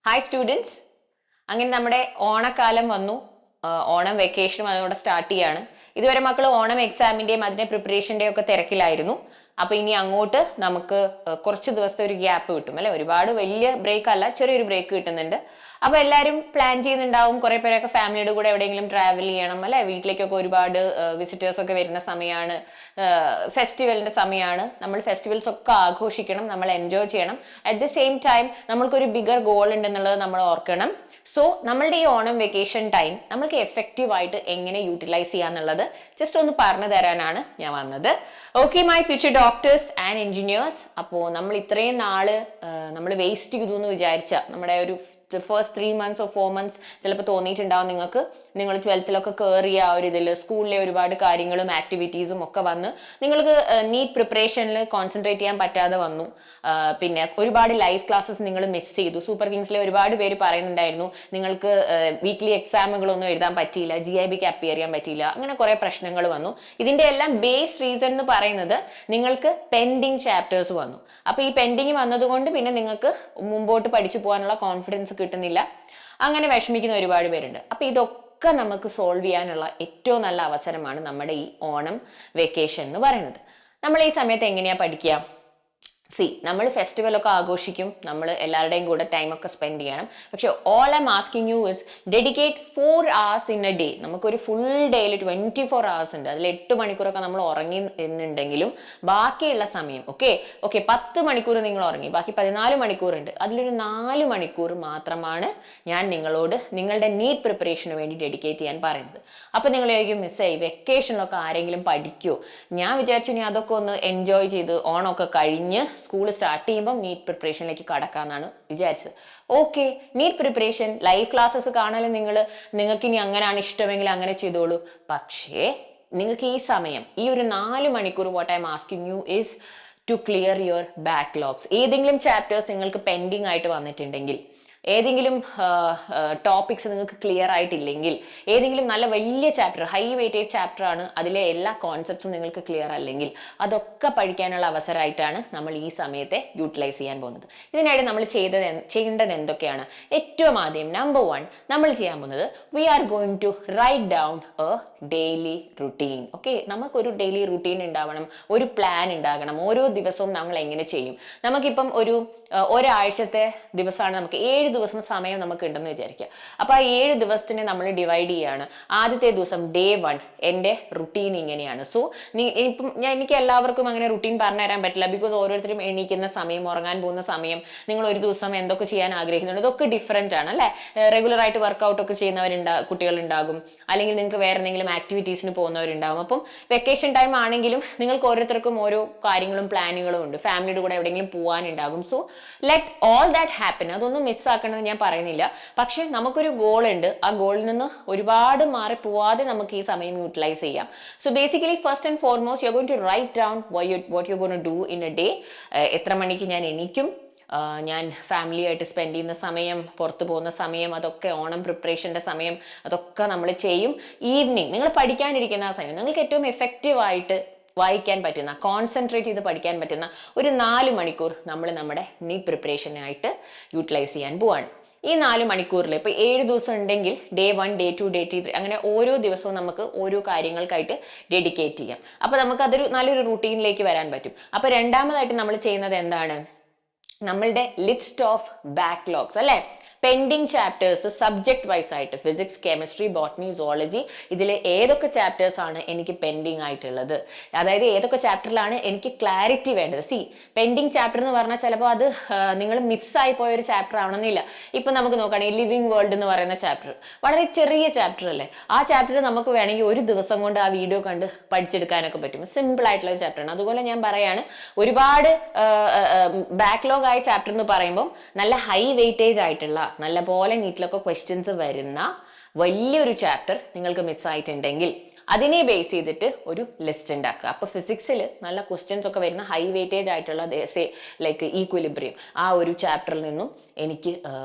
Hi students, അങ്ങനെ നമ്മുടെ ഓണക്കാലം വന്നു. ഓണം വെക്കേഷനും അതോടെ സ്റ്റാർട്ട് ചെയ്യാണ്. ഇതുവരെ മക്കൾ ഓണം എക്സാമിന്റെയും അതിന്റെ പ്രിപ്പറേഷന്റെയും ഒക്കെ തിരക്കിലായിരുന്നു. അപ്പൊ ഇനി അങ്ങോട്ട് നമുക്ക് കുറച്ച് ദിവസത്തെ ഒരു ഗ്യാപ്പ് കിട്ടും അല്ലെ. ഒരുപാട് വലിയ ബ്രേക്ക് അല്ല, ചെറിയൊരു ബ്രേക്ക് കിട്ടുന്നുണ്ട്. അപ്പൊ എല്ലാവരും പ്ലാൻ ചെയ്യുന്നുണ്ടാവും. കുറെ പേരൊക്കെ ഫാമിലിയുടെ കൂടെ എവിടെയെങ്കിലും ട്രാവൽ ചെയ്യണം അല്ലെ. വീട്ടിലേക്കൊക്കെ ഒരുപാട് വിസിറ്റേഴ്സ് ഒക്കെ വരുന്ന സമയമാണ്, ഫെസ്റ്റിവലിന്റെ സമയമാണ്. നമ്മൾ ഫെസ്റ്റിവൽസ് ഒക്കെ ആഘോഷിക്കണം, നമ്മൾ എൻജോയ് ചെയ്യണം. അറ്റ് ദി സെയിം ടൈം നമ്മൾക്കൊരു ബിഗർ ഗോൾ ഉണ്ടെന്നുള്ളത് നമ്മൾ ഓർക്കണം. സോ നമ്മളുടെ ഈ ഓണം വെക്കേഷൻ ടൈം നമ്മൾക്ക് എഫക്റ്റീവ് ആയിട്ട് എങ്ങനെ യൂട്ടിലൈസ് ചെയ്യാന്നുള്ളത് ജസ്റ്റ് ഒന്ന് പറഞ്ഞു തരാനാണ് ഞാൻ വന്നത്. Okay my future doctors and engineers, അപ്പോൾ നമ്മൾ ഇത്രയും നാള് നമ്മൾ വേസ്റ്റ് ചെയ്തു എന്ന് വിചാരിച്ച നമ്മുടെ ഒരു ഫസ്റ്റ് 3 months or 4 months ചിലപ്പോൾ തോന്നിയിട്ടുണ്ടാവും നിങ്ങൾക്ക്. നിങ്ങൾ 12th കയറിയ ആ ഒരു ഇതിൽ സ്കൂളിലെ ഒരുപാട് കാര്യങ്ങളും ആക്ടിവിറ്റീസും ഒക്കെ വന്ന് നിങ്ങൾക്ക് നീറ്റ് പ്രിപ്പറേഷനിൽ കോൺസെൻട്രേറ്റ് ചെയ്യാൻ പറ്റാതെ വന്നു. പിന്നെ ഒരുപാട് ലൈവ് ക്ലാസ്സസ് നിങ്ങൾ മിസ് ചെയ്തു. സൂപ്പർ കിങ്സിലെ ഒരുപാട് പേര് പറയുന്നുണ്ടായിരുന്നു നിങ്ങൾക്ക് വീക്ക്ലി എക്സാമുകളൊന്നും എഴുതാൻ പറ്റിയില്ല, GIBക്ക് അപ്പിയർ ചെയ്യാൻ പറ്റിയില്ല, അങ്ങനെ കുറെ പ്രശ്നങ്ങൾ വന്നു. ഇതിന്റെ എല്ലാം ബേസ് റീസൺ എന്ന് പറയുന്നത് നിങ്ങൾക്ക് പെൻഡിങ് ചാപ്റ്റേഴ്സ് വന്നു. അപ്പൊ ഈ പെൻഡിങ് വന്നതുകൊണ്ട് പിന്നെ നിങ്ങൾക്ക് മുമ്പോട്ട് പഠിച്ചു പോകാനുള്ള കോൺഫിഡൻസ് കിട്ടുന്നില്ല. അങ്ങനെ വിഷമിക്കുന്ന ഒരുപാട് പേരുണ്ട്. അപ്പൊ ഇതൊക്കെ നമുക്ക് സോൾവ് ചെയ്യാനുള്ള ഏറ്റവും നല്ല അവസരമാണ് നമ്മുടെ ഈ ഓണം വെക്കേഷൻ എന്ന് പറയുന്നത്. നമ്മൾ ഈ സമയത്ത് എങ്ങനെയാ പഠിക്കുക? നമ്മൾ ഫെസ്റ്റിവൽ ഒക്കെ ആഘോഷിക്കും, നമ്മൾ എല്ലാവരുടെയും കൂടെ ടൈമൊക്കെ സ്പെൻഡ് ചെയ്യണം. പക്ഷെ all I am asking you is dedicate 4 hours in a day. നമുക്കൊരു ഫുൾ ഡേയിൽ 24 hours ഉണ്ട്. അതിൽ 8 മണിക്കൂറൊക്കെ നമ്മൾ ഉറങ്ങി എന്നുണ്ടെങ്കിലും ബാക്കിയുള്ള സമയം ഓക്കെ 10 മണിക്കൂർ നിങ്ങൾ ഉറങ്ങി, ബാക്കി 14 മണിക്കൂറുണ്ട്. അതിലൊരു 4 മണിക്കൂർ മാത്രമാണ് ഞാൻ നിങ്ങളോട് നിങ്ങളുടെ നീറ്റ് പ്രിപ്പറേഷന് വേണ്ടി ഡെഡിക്കേറ്റ് ചെയ്യാൻ പറയുന്നത്. അപ്പൊ നിങ്ങൾ ആയിരിക്കും മിസ്സായി വെക്കേഷനിലൊക്കെ ആരെങ്കിലും പഠിക്കുമോ? ഞാൻ വിചാരിച്ചു ഇനി അതൊക്കെ ഒന്ന് എൻജോയ് ചെയ്ത് ഓണമൊക്കെ കഴിഞ്ഞ് സ്കൂൾ സ്റ്റാർട്ട് ചെയ്യുമ്പോൾ നീറ്റ് പ്രിപ്പറേഷനിലേക്ക് കടക്കാന്നാണ് വിചാരിച്ചത്. Okay, NEET preparation live classes കാണാനും നിങ്ങൾക്ക് ഇനി അങ്ങനെയാണ് ഇഷ്ടമെങ്കിൽ അങ്ങനെ ചെയ്തോളൂ. പക്ഷേ നിങ്ങൾക്ക് ഈ സമയം ഈ ഒരു 4 മണിക്കൂർ what I am asking you is to clear your backlogs. ഏതെങ്കിലും ചാപ്റ്റേഴ്സ് നിങ്ങൾക്ക് പെൻഡിങ് ആയിട്ട് വന്നിട്ടുണ്ടെങ്കിൽ, ഏതെങ്കിലും ടോപ്പിക്സ് നിങ്ങൾക്ക് ക്ലിയർ ആയിട്ടില്ലെങ്കിൽ, ഏതെങ്കിലും നല്ല വലിയ ചാപ്റ്റർ ഹൈ വെയിറ്റേജ് ചാപ്റ്റർ ആണ്, അതിലെ എല്ലാ കോൺസെപ്റ്റ്സും നിങ്ങൾക്ക് ക്ലിയർ അല്ലെങ്കിൽ അതൊക്കെ പഠിക്കാനുള്ള അവസരമായിട്ടാണ് നമ്മൾ ഈ സമയത്തെ യൂട്ടിലൈസ് ചെയ്യാൻ പോകുന്നത്. ഇതിനായിട്ട് നമ്മൾ ചെയ്യേണ്ടത് എന്തൊക്കെയാണ്? ഏറ്റവും ആദ്യം നമ്പർ 1 നമ്മൾ ചെയ്യാൻ പോകുന്നത് we are going to write down a daily routine. Okay, നമുക്കൊരു ഡെയിലി റുട്ടീൻ ഉണ്ടാവണം, ഒരു പ്ലാൻ ഉണ്ടാകണം. ഓരോ ദിവസവും നമ്മൾ എങ്ങനെ ചെയ്യും? നമുക്കിപ്പം ഒരാഴ്ചത്തെ ദിവസമാണ്, നമുക്ക് 7 ദിവസം സമയം നമുക്ക് ഉണ്ടെന്ന് വിചാരിക്കുക. അപ്പൊ ആ 7 ദിവസത്തിനെ നമ്മൾ ഡിവൈഡ് ചെയ്യാണ്. ആദ്യത്തെ ദിവസം ഡേ 1 എൻ്റെ റുട്ടീൻ ഇങ്ങനെയാണ്. സോ ഇപ്പം എനിക്ക് എല്ലാവർക്കും അങ്ങനെ റുട്ടീൻ പറഞ്ഞു തരാൻ പറ്റില്ല. ബിക്കോസ് ഓരോരുത്തരും എണീക്കുന്ന സമയം, ഉറങ്ങാൻ പോകുന്ന സമയം, നിങ്ങൾ ഒരു ദിവസം എന്തൊക്കെ ചെയ്യാൻ ആഗ്രഹിക്കുന്നുണ്ട് ഇതൊക്കെ ഡിഫറെന്റ് ആണ് അല്ലെ. റെഗുലർ ആയിട്ട് വർക്ക്ഔട്ട് ഒക്കെ കുട്ടികളുണ്ടാകും, അല്ലെങ്കിൽ നിങ്ങൾക്ക് വേറെ എന്തെങ്കിലും ആക്ടിവിറ്റീസിന് പോകുന്നവരുണ്ടാകും. അപ്പം വെക്കേഷൻ ടൈം ആണെങ്കിലും നിങ്ങൾക്ക് ഓരോരുത്തർക്കും ഓരോ കാര്യങ്ങളും പ്ലാനുകളും ഉണ്ട്. ഫാമിലിയുടെ കൂടെ എവിടെയെങ്കിലും പോകാനുണ്ടാകും. So let all that happen. അതൊന്നും മിസ്സാക്കണമെന്ന് ഞാൻ പറയുന്നില്ല. പക്ഷെ നമുക്കൊരു ഗോൾ ഉണ്ട്. ആ ഗോളിൽ നിന്ന് ഒരുപാട് മാറി പോവാതെ നമുക്ക് ഈ സമയം യൂട്ടിലൈസ് ചെയ്യാം. So basically first and foremost you are going to write down what you going to do in a day. എത്ര മണിക്ക് ഞാൻ എണീക്കും, ഞാൻ ഫാമിലിയായിട്ട് സ്പെൻഡ് ചെയ്യുന്ന സമയം, പുറത്ത് പോകുന്ന സമയം, അതൊക്കെ ഓണം പ്രിപ്പറേഷൻ്റെ സമയം, അതൊക്കെ നമ്മൾ ചെയ്യും. ഈവനിങ് നിങ്ങൾ പഠിക്കാനിരിക്കുന്ന ആ സമയം നിങ്ങൾക്ക് ഏറ്റവും എഫക്റ്റീവായിട്ട് വായിക്കാൻ പറ്റുന്ന, കോൺസെൻട്രേറ്റ് ചെയ്ത് പഠിക്കാൻ പറ്റുന്ന ഒരു 4 മണിക്കൂർ നമ്മൾ നമ്മുടെ നീറ്റ് പ്രിപ്പറേഷനായിട്ട് യൂട്ടിലൈസ് ചെയ്യാൻ പോവാണ്. ഈ 4 മണിക്കൂറിൽ ഇപ്പോൾ 7 ദിവസം ഉണ്ടെങ്കിൽ ഡേ 1, ഡേ 2, ഡേ 3 അങ്ങനെ ഓരോ ദിവസവും നമുക്ക് ഓരോ കാര്യങ്ങൾക്കായിട്ട് ഡെഡിക്കേറ്റ് ചെയ്യാം. അപ്പോൾ നമുക്കതൊരു നല്ലൊരു റൂട്ടീനിലേക്ക് വരാൻ പറ്റും. അപ്പോൾ രണ്ടാമതായിട്ട് നമ്മൾ ചെയ്യുന്നത് എന്താണ്? നമ്മളുടെ ലിസ്റ്റ് ഓഫ് ബാക്ക്ലോഗ്സ് അല്ലേ, പെൻഡിങ് ചാപ്റ്റേഴ്സ് സബ്ജക്ട് വൈസ് ആയിട്ട് ഫിസിക്സ്, കെമിസ്ട്രി, ബോട്ടണി, സുവോളജി, ഇതിൽ ഏതൊക്കെ ചാപ്റ്റേഴ്സ് ആണ് എനിക്ക് പെൻഡിങ് ആയിട്ടുള്ളത്, അതായത് ഏതൊക്കെ ചാപ്റ്ററിലാണ് എനിക്ക് ക്ലാരിറ്റി വേണ്ടത്. പെൻഡിങ് ചാപ്റ്റർ എന്ന് പറഞ്ഞാൽ ചിലപ്പോൾ അത് നിങ്ങൾ മിസ്സായി പോയ ഒരു ചാപ്റ്റർ ആവണമെന്നില്ല. ഇപ്പം നമുക്ക് നോക്കുകയാണെങ്കിൽ ലിവിങ് വേൾഡ് എന്ന് പറയുന്ന ചാപ്റ്റർ വളരെ ചെറിയ ചാപ്റ്റർ അല്ലേ. ആ ചാപ്റ്റർ നമുക്ക് വേണമെങ്കിൽ ഒരു ദിവസം കൊണ്ട് ആ വീഡിയോ കണ്ട് പഠിച്ചെടുക്കാനൊക്കെ പറ്റും. സിമ്പിൾ ആയിട്ടുള്ള ഒരു ചാപ്റ്ററാണ്. അതുപോലെ ഞാൻ പറയാണ്, ഒരുപാട് ബാക്ക്ലോഗ് ആയ ചാപ്റ്റർ എന്ന് പറയുമ്പോൾ നല്ല ഹൈ വെയിറ്റേജ് ആയിട്ടുള്ള, നല്ല പോലെ നീറ്റിലൊക്കെ ക്വസ്റ്റ്യൻസ് വരുന്ന വലിയൊരു ചാപ്റ്റർ നിങ്ങൾക്ക് മിസ്സായിട്ടുണ്ടെങ്കിൽ അതിനെ ബേസ് ചെയ്തിട്ട് ഒരു ലിസ്റ്റ് ഉണ്ടാക്കുക. അപ്പോൾ ഫിസിക്സിൽ നല്ല ക്വസ്റ്റ്യൻസ് ഒക്കെ വരുന്ന ഹൈ വെയിറ്റേജ് ആയിട്ടുള്ള ലൈക്ക് ഈക്വിലിബ്രിയം, ആ ഒരു ചാപ്റ്ററിൽ നിന്നും എനിക്ക്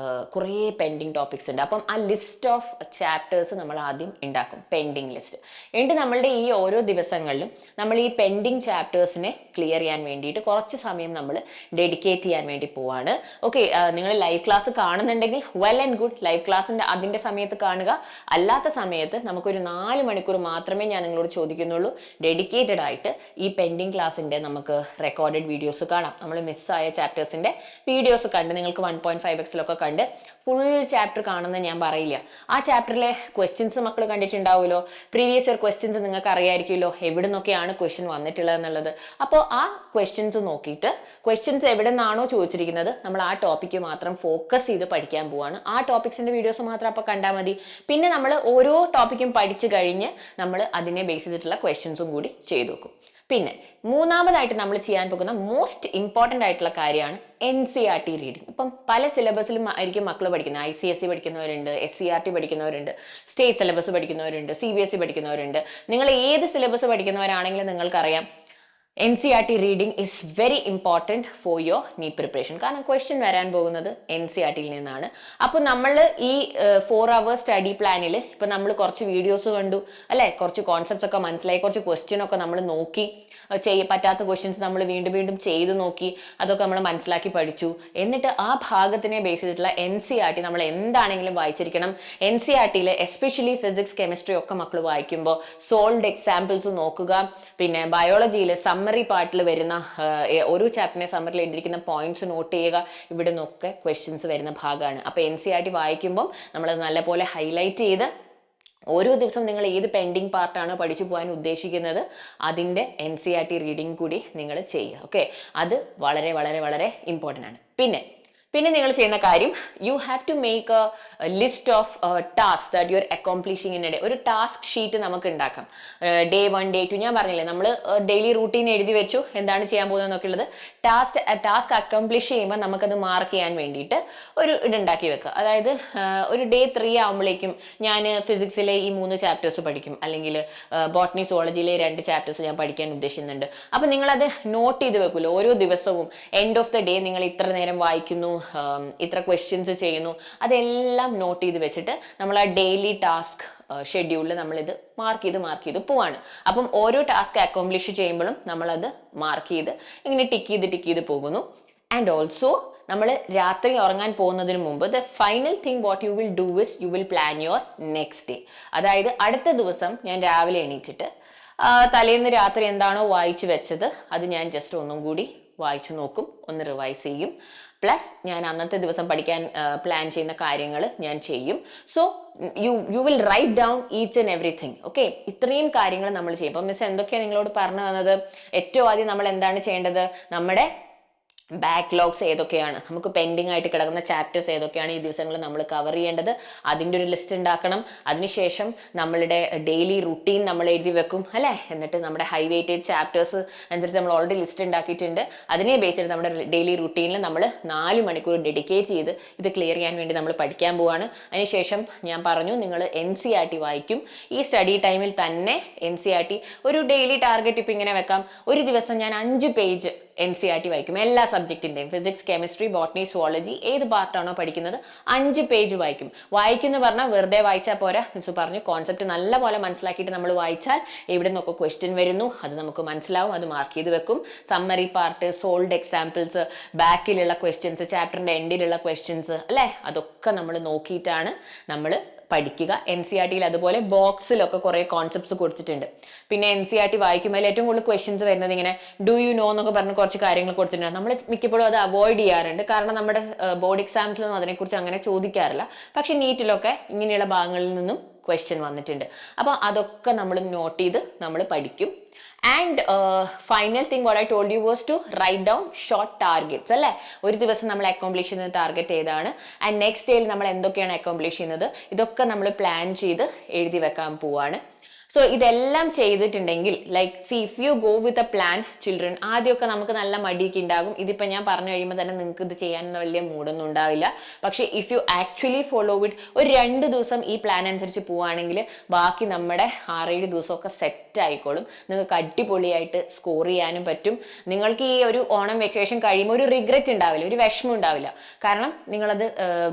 കുറേ പെൻഡിങ് ടോപ്പിക്സ് ഉണ്ട്. അപ്പം ആ ലിസ്റ്റ് ഓഫ് ചാപ്റ്റേഴ്സ് നമ്മൾ ആദ്യം ഉണ്ടാക്കും, പെൻഡിങ് ലിസ്റ്റ്. എന്നിട്ട് നമ്മളുടെ ഈ ഓരോ ദിവസങ്ങളിലും നമ്മൾ ഈ പെൻഡിങ് ചാപ്റ്റേഴ്സിനെ ക്ലിയർ ചെയ്യാൻ വേണ്ടിയിട്ട് കുറച്ച് സമയം നമ്മൾ ഡെഡിക്കേറ്റ് ചെയ്യാൻ വേണ്ടി പോവാണ്. ഓക്കെ, നിങ്ങൾ ലൈവ് ക്ലാസ് കാണുന്നുണ്ടെങ്കിൽ വെൽ ആൻഡ് ഗുഡ്, ലൈവ് ക്ലാസ്സിൻ്റെ അതിൻ്റെ സമയത്ത് കാണുക. അല്ലാത്ത സമയത്ത് നമുക്കൊരു 4 മണിക്കൂർ മാത്രമേ ഞാൻ നിങ്ങളോട് ചോദിക്കുന്നുള്ളൂ. ഡെഡിക്കേറ്റഡ് ആയിട്ട് ഈ പെൻഡിങ് ക്ലാസ്സിൻ്റെ നമുക്ക് റെക്കോർഡഡ് വീഡിയോസ് കാണാം. നമ്മൾ മിസ്സായ ചാപ്റ്റേഴ്സിൻ്റെ വീഡിയോസ് കണ്ട് നിങ്ങൾക്ക് 1.5x കണ്ട് ഫുൾ ചാപ്റ്റർ കാണുന്ന ഞാൻ പറയില്ല. ആ ചാപ്റ്ററിലെ ക്വസ്റ്റ്യൻസ് മക്കൾ കണ്ടിട്ടുണ്ടാവുമല്ലോ, പ്രീവിയസ് ഇയർ ക്വസ്റ്റ്യൻസ് നിങ്ങൾക്ക് അറിയായിരിക്കുമല്ലോ എവിടെ നിന്നൊക്കെയാണ് ക്വസ്റ്റ്യൻ വന്നിട്ടുള്ളത് എന്നുള്ളത്. അപ്പോൾ ആ ക്വസ്റ്റ്യൻസ് നോക്കിയിട്ട് ക്വസ്റ്റ്യൻസ് എവിടെ നിന്നാണോ ചോദിച്ചിരിക്കുന്നത് നമ്മൾ ആ ടോപ്പിക്ക് മാത്രം ഫോക്കസ് ചെയ്ത് പഠിക്കാൻ പോവാണ്. ആ ടോപ്പിക്സിൻ്റെ വീഡിയോസ് മാത്രം അപ്പോൾ കണ്ടാൽ മതി. പിന്നെ നമ്മൾ ഓരോ ടോപ്പിക്കും പഠിച്ചു കഴിഞ്ഞ് നമ്മൾ അതിനെ ബേസ് ചെയ്തിട്ടുള്ള ക്വസ്റ്റ്യൻസും കൂടി ചെയ്തു നോക്കും. പിന്നെ മൂന്നാമതായിട്ട് നമ്മൾ ചെയ്യാൻ പോകുന്ന മോസ്റ്റ് ഇമ്പോർട്ടൻ്റ് ആയിട്ടുള്ള കാര്യമാണ് NCERT റീഡിങ്. ഇപ്പം പല സിലബസിലും ആയിരിക്കും മക്കൾ പഠിക്കുന്നത്. ICSE പഠിക്കുന്നവരുണ്ട്, SCERT പഠിക്കുന്നവരുണ്ട്, സ്റ്റേറ്റ് സിലബസ് പഠിക്കുന്നവരുണ്ട്, CBSE പഠിക്കുന്നവരുണ്ട്. നിങ്ങൾ ഏത് സിലബസ് പഠിക്കുന്നവരാണെങ്കിലും നിങ്ങൾക്കറിയാം NCERT reading is very important for your NEET preparation. കാരണം ക്വസ്റ്റ്യൻ വരാൻ പോകുന്നത് NCERTയിൽ നിന്നാണ്. അപ്പോൾ നമ്മൾ ഈ 4 hour സ്റ്റഡി പ്ലാനിൽ ഇപ്പം നമ്മൾ കുറച്ച് വീഡിയോസ് കണ്ടു അല്ലേ, കുറച്ച് കോൺസെപ്റ്റ്സ് ഒക്കെ മനസ്സിലായി, കുറച്ച് ക്വസ്റ്റ്യൻ ഒക്കെ നമ്മൾ നോക്കി, പറ്റാത്ത ക്വസ്റ്റ്യൻസ് നമ്മൾ വീണ്ടും വീണ്ടും ചെയ്തു നോക്കി, അതൊക്കെ നമ്മൾ മനസ്സിലാക്കി പഠിച്ചു. എന്നിട്ട് ആ ഭാഗത്തിനെ ബേസ് ചെയ്തിട്ടുള്ള NCERT നമ്മൾ എന്താണെങ്കിലും വായിച്ചിരിക്കണം. NCERTയിൽ എസ്പെഷ്യലി ഫിസിക്സ്, കെമിസ്ട്രി ഒക്കെ മക്കൾ വായിക്കുമ്പോൾ സോൾവ്ഡ് എക്സാമ്പിൾസ് നോക്കുക. പിന്നെ ബയോളജിയിൽ സമ്മറി പാർട്ടിൽ വരുന്ന ഒരു ചാപ്റ്ററിനെ സമ്മറിൽ എഴുതിയിരിക്കുന്ന പോയിന്റ്സ് നോട്ട് ചെയ്യുക. ഇവിടെ നിന്നൊക്കെ ക്വസ്റ്റ്യൻസ് വരുന്ന ഭാഗമാണ്. അപ്പോൾ NCERT വായിക്കുമ്പം നമ്മളത് നല്ലപോലെ ഹൈലൈറ്റ് ചെയ്ത് ഓരോ ദിവസം നിങ്ങൾ ഏത് പെൻഡിങ് പാർട്ടാണോ പഠിച്ചു പോകാൻ ഉദ്ദേശിക്കുന്നത് അതിൻ്റെ NCERT റീഡിങ് കൂടി നിങ്ങൾ ചെയ്യുക. ഓക്കെ, അത് വളരെ വളരെ വളരെ ഇമ്പോർട്ടൻ്റ് ആണ്. പിന്നെ നിങ്ങൾ ചെയ്യുന്ന കാര്യം, you have to make a list of task that you are accomplishing in a day. ഒരു ടാസ്ക് ഷീറ്റ് നമുക്ക് ഉണ്ടാക്കാം. Day 1, Day 2 ഞാൻ പറഞ്ഞില്ലേ, നമ്മൾ ഡെയിലി റൂട്ടീൻ എഴുതി വെച്ചു എന്താണ് ചെയ്യാൻ പോകുന്നതെന്നൊക്കെ ഉള്ളത്. ടാസ്ക് അക്കംപ്ലിഷ് ചെയ്യുമ്പോൾ നമുക്കത് മാർക്ക് ചെയ്യാൻ വേണ്ടിയിട്ട് ഒരു ഇതുണ്ടാക്കി വെക്കുക. അതായത് ഒരു Day 3 ആകുമ്പോഴേക്കും ഞാൻ ഫിസിക്സിലെ ഈ 3 ചാപ്റ്റേഴ്സ് പഠിക്കും, അല്ലെങ്കിൽ ബോട്ടണി സുവോളജിയിലെ 2 ചാപ്റ്റേഴ്സ് ഞാൻ പഠിക്കാൻ ഉദ്ദേശിക്കുന്നുണ്ട്. അപ്പം നിങ്ങളത് നോട്ട് ചെയ്ത് വെക്കുമല്ലോ. ഓരോ ദിവസവും എൻഡ് ഓഫ് ദ ഡേ നിങ്ങൾ ഇത്ര നേരം വായിക്കുന്നു, ഇത്ര ക്വസ്റ്റ്യൻസ് ചെയ്യുന്നു, അതെല്ലാം നോട്ട് ചെയ്ത് വെച്ചിട്ട് നമ്മൾ ആ ഡെയിലി ടാസ്ക് ഷെഡ്യൂളിൽ നമ്മളിത് മാർക്ക് ചെയ്ത് പോവാണ്. അപ്പം ഓരോ ടാസ്ക് അക്കോംപ്ലിഷ് ചെയ്യുമ്പോഴും നമ്മളത് മാർക്ക് ചെയ്ത് ഇങ്ങനെ ടിക്ക് ചെയ്ത് പോകുന്നു. ആൻഡ് ഓൾസോ നമ്മൾ രാത്രി ഉറങ്ങാൻ പോകുന്നതിന് മുമ്പ് the final thing what you will do is you will plan your next day. അതായത് അടുത്ത ദിവസം ഞാൻ രാവിലെ എണീറ്റിട്ട് തലേന്ന് രാത്രി എന്താണോ വായിച്ചു വെച്ചത് അത് ഞാൻ ജസ്റ്റ് ഒന്നും കൂടി വായിച്ചു നോക്കും, ഒന്ന് റിവൈസ് ചെയ്യും. പ്ലസ് ഞാൻ അന്നത്തെ ദിവസം പഠിക്കാൻ പ്ലാൻ ചെയ്യുന്ന കാര്യങ്ങൾ ഞാൻ ചെയ്യും. So you will write down each and everything. Okay, ഇത്രയും കാര്യങ്ങൾ നമ്മൾ ചെയ്യും. അപ്പം മിസ് എന്തൊക്കെയാണ് നിങ്ങളോട് പറഞ്ഞു തന്നത്? ഏറ്റവും ആദ്യം നമ്മൾ എന്താണ് ചെയ്യേണ്ടത്? നമ്മുടെ ബാക്ക്ലോഗ്സ് ഏതൊക്കെയാണ്, നമുക്ക് പെൻഡിങ് ആയിട്ട് കിടക്കുന്ന ചാപ്റ്റേഴ്സ് ഏതൊക്കെയാണ് ഈ ദിവസങ്ങളിൽ നമ്മൾ കവർ ചെയ്യേണ്ടത്, അതിൻ്റെ ഒരു ലിസ്റ്റ് ഉണ്ടാക്കണം. അതിനുശേഷം നമ്മളുടെ ഡെയിലി റുട്ടീൻ നമ്മൾ എഴുതി വെക്കും അല്ലേ. എന്നിട്ട് നമ്മുടെ ഹൈ വെയിറ്റേജ് ചാപ്റ്റേഴ്സ് അനുസരിച്ച് നമ്മൾ ഓൾറെഡി ലിസ്റ്റ് ഉണ്ടാക്കിയിട്ടുണ്ട്. അതിനെ ബേസ് ചെയ്ത് നമ്മുടെ ഡെയിലി റുട്ടീനിൽ നമ്മൾ 4 മണിക്കൂർ ഡെഡിക്കേറ്റ് ചെയ്ത് ഇത് ക്ലിയർ ചെയ്യാൻ വേണ്ടി നമ്മൾ പഠിക്കാൻ പോവാണ്. അതിനുശേഷം ഞാൻ പറഞ്ഞു നിങ്ങൾ NCERT വായിക്കും. ഈ സ്റ്റഡി ടൈമിൽ തന്നെ NCERT ഒരു ഡെയിലി ടാർഗറ്റ് ഇപ്പം ഇങ്ങനെ വെക്കാം, ഒരു ദിവസം ഞാൻ 5 പേജ് NCERT വായിക്കും. എല്ലാ സബ്ജക്റ്റിൻ്റെയും ഫിസിക്സ്, കെമിസ്ട്രി, ബോട്ടണി, സുവോളജി ഏത് പാർട്ടാണോ പഠിക്കുന്നത് 5 പേജ് വായിക്കും. വായിക്കുന്നു പറഞ്ഞാൽ വെറുതെ വായിച്ചാൽ പോരാ. മിസ് പറഞ്ഞു കോൺസെപ്റ്റ് നല്ലപോലെ മനസ്സിലാക്കിയിട്ട് നമ്മൾ വായിച്ചാൽ എവിടെ നിന്നൊക്കെ ക്വസ്റ്റ്യൻ വരുന്നു അത് നമുക്ക് മനസ്സിലാവും, അത് മാർക്ക് ചെയ്ത് വെക്കും. സമ്മറി പാർട്ട്, സോൾവ്ഡ് എക്സാമ്പിൾസ്, ബാക്കിലുള്ള ക്വസ്റ്റ്യൻസ്, ചാപ്റ്ററിൻ്റെ എൻഡിലുള്ള ക്വസ്റ്റ്യൻസ് അല്ലേ, അതൊക്കെ നമ്മൾ നോക്കിയിട്ടാണ് നമ്മൾ പഠിക്കുക. NCERTയിൽ അതുപോലെ ബോക്സിലൊക്കെ കുറേ കോൺസെപ്റ്റ്സ് കൊടുത്തിട്ടുണ്ട്. പിന്നെ NCERT വായിക്കുമ്പോൾ ഏറ്റവും കൂടുതൽ ക്വസ്റ്റ്യൻസ് വരുന്നത് ഇങ്ങനെ ഡു യു നോ എന്നൊക്കെ പറഞ്ഞ് കുറച്ച് കാര്യങ്ങൾ കൊടുത്തിട്ടുണ്ട്. നമ്മൾ മിക്കപ്പോഴും അത് അവോയ്ഡ് ചെയ്യാറുണ്ട്, കാരണം നമ്മുടെ ബോർഡ് എക്സാംസിലൊന്നും അതിനെക്കുറിച്ച് അങ്ങനെ ചോദിക്കാറില്ല. പക്ഷെ നീറ്റിലൊക്കെ ഇങ്ങനെയുള്ള ഭാഗങ്ങളിൽ നിന്നും ക്വസ്റ്റ്യൻ വന്നിട്ടുണ്ട്. അപ്പോൾ അതൊക്കെ നമ്മൾ നോട്ട് ചെയ്ത് നമ്മൾ പഠിക്കും. And final thing what I told you was to write down short targets അല്ലേ. ഒരു ദിവസം നമ്മൾ അക്കോംപ്ലിഷ് ചെയ്യുന്ന ടാർഗറ്റ് ഏതാണ്, ആൻഡ് നെക്സ്റ്റ് ഡേയിൽ നമ്മൾ എന്തൊക്കെയാണ് അക്കോംപ്ലിഷ് ചെയ്യുന്നത്, ഇതൊക്കെ നമ്മൾ പ്ലാൻ ചെയ്ത് എഴുതി വെക്കാൻ പോവാണ്. സോ ഇതെല്ലാം ചെയ്തിട്ടുണ്ടെങ്കിൽ like C if you go with a plan children, ആദ്യമൊക്കെ നമുക്ക് നല്ല മടിയൊക്കെ ഉണ്ടാകും. ഇതിപ്പോൾ ഞാൻ പറഞ്ഞു കഴിയുമ്പോൾ തന്നെ നിങ്ങൾക്ക് ഇത് ചെയ്യാനൊന്നും വലിയ മൂഡൊന്നും ഉണ്ടാവില്ല. പക്ഷേ if you actually follow it, ഒരു 2 ദിവസം ഈ പ്ലാൻ അനുസരിച്ച് പോവുകയാണെങ്കിൽ ബാക്കി നമ്മുടെ 6-7 ദിവസമൊക്കെ സെറ്റ് ആയിക്കോളും. നിങ്ങൾക്ക് അടിപൊളിയായിട്ട് സ്കോർ ചെയ്യാനും പറ്റും. നിങ്ങൾക്ക് ഈ ഒരു ഓണം വെക്കേഷൻ കഴിയുമ്പോൾ ഒരു റിഗ്രറ്റ് ഉണ്ടാവില്ല, ഒരു വിഷമം ഉണ്ടാവില്ല. കാരണം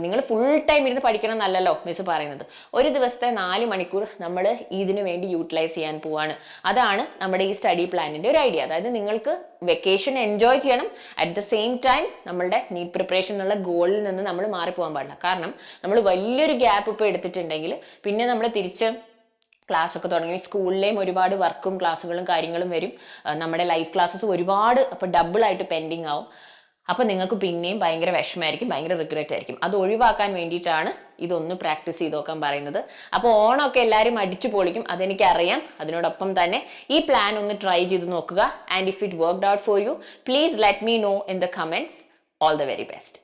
നിങ്ങൾ ഫുൾ ടൈം ഇരുന്ന് പഠിക്കണം എന്നല്ലല്ലോ മിസ് പറയുന്നത്. ഒരു ദിവസത്തെ 4 മണിക്കൂർ നമ്മൾ ഇതിനു വേണ്ടി യൂട്ടിലൈസ് ചെയ്യാൻ പോവാണ്. അതാണ് നമ്മുടെ ഈ സ്റ്റഡി പ്ലാനിന്റെ ഒരു ഐഡിയ. അതായത് നിങ്ങൾക്ക് വെക്കേഷൻ എൻജോയ് ചെയ്യണം, അറ്റ് ദ സെയിം ടൈം നമ്മളുടെ നീറ്റ് പ്രിപ്പറേഷൻ എന്നുള്ള ഗോളിൽ നിന്ന് നമ്മൾ മാറിപ്പോകാൻ പാടില്ല. കാരണം നമ്മൾ വലിയൊരു ഗ്യാപ്പ് ഇപ്പോൾ എടുത്തിട്ടുണ്ടെങ്കിൽ പിന്നെ നമ്മൾ തിരിച്ച് ക്ലാസ് ഒക്കെ തുടങ്ങി സ്കൂളിലെയും ഒരുപാട് വർക്കും ക്ലാസ്സുകളും കാര്യങ്ങളും വരും. നമ്മുടെ ലൈഫ് ക്ലാസ്സസ് ഒരുപാട് അപ്പോൾ ഡബിളായിട്ട് പെൻഡിങ് ആവും. അപ്പോൾ നിങ്ങൾക്ക് പിന്നെയും ഭയങ്കര വിഷമമായിരിക്കും, ഭയങ്കര റിഗ്രറ്റ് ആയിരിക്കും. അത് ഒഴിവാക്കാൻ വേണ്ടിയിട്ടാണ് ഇതൊന്ന് പ്രാക്ടീസ് ചെയ്ത് നോക്കാൻ പറയുന്നത്. അപ്പോൾ ഓണമൊക്കെ എല്ലാവരും അടിച്ചു പൊളിക്കും, അതെനിക്കറിയാം. അതിനോടൊപ്പം തന്നെ ഈ പ്ലാൻ ഒന്ന് ട്രൈ ചെയ്ത് നോക്കുക. And if it worked out for you, please let me know in the comments. All the very best.